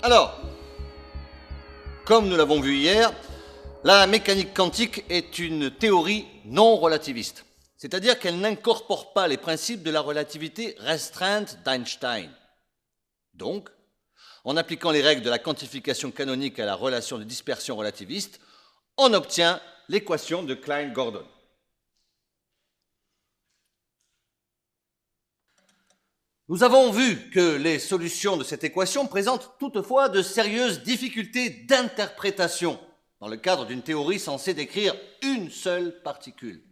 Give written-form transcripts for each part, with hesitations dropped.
Alors, comme nous l'avons vu hier, la mécanique quantique est une théorie non relativiste. C'est-à-dire qu'elle n'incorpore pas les principes de la relativité restreinte d'Einstein. Donc, en appliquant les règles de la quantification canonique à la relation de dispersion relativiste, on obtient l'équation de Klein-Gordon. Nous avons vu que les solutions de cette équation présentent toutefois de sérieuses difficultés d'interprétation dans le cadre d'une théorie censée décrire une seule particule.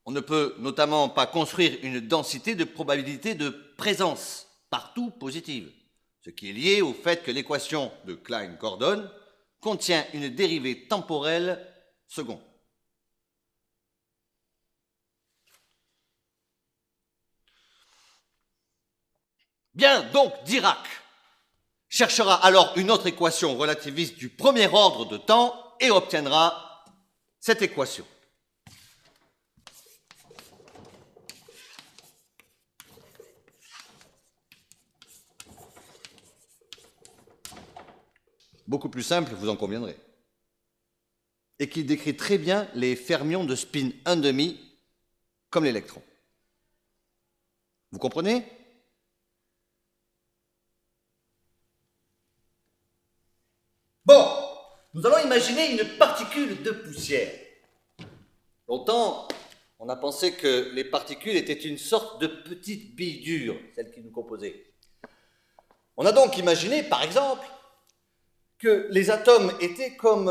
On ne peut notamment pas construire une densité de probabilité de présence partout positive, ce qui est lié au fait que l'équation de Klein-Gordon contient une dérivée temporelle seconde. Bien, donc Dirac cherchera alors une autre équation relativiste du premier ordre de temps et obtiendra cette équation. Beaucoup plus simple, vous en conviendrez. Et qui décrit très bien les fermions de spin 1,5 comme l'électron. Vous comprenez ? Bon, nous allons imaginer une particule de poussière. Longtemps, on a pensé que les particules étaient une sorte de petites billes dures, celles qui nous composaient. On a donc imaginé, par exemple, que les atomes étaient comme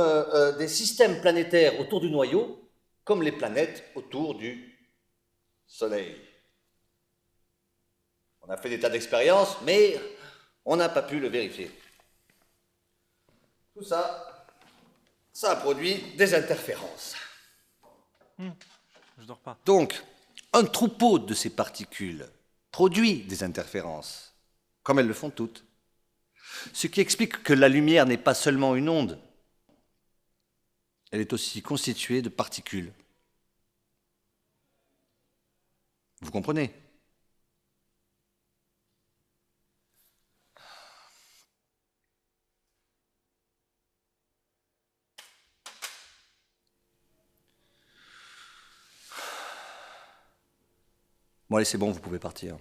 des systèmes planétaires autour du noyau, comme les planètes autour du Soleil. On a fait des tas d'expériences, mais on n'a pas pu le vérifier. Tout ça, ça a produit des interférences. Je dors pas. Donc, un troupeau de ces particules produit des interférences, comme elles le font toutes. Ce qui explique que la lumière n'est pas seulement une onde, elle est aussi constituée de particules. Vous comprenez ? Bon, allez, c'est bon, vous pouvez partir.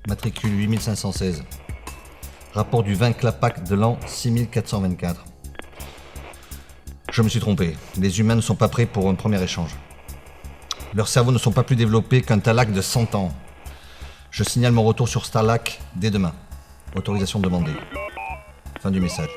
Matricule 8516. Rapport du 20 Clapac de l'an 6424. Je me suis trompé. Les humains ne sont pas prêts pour un premier échange. Leurs cerveaux ne sont pas plus développés qu'un Talac de 100 ans. Je signale mon retour sur Starlac dès demain. Autorisation demandée. Fin du message.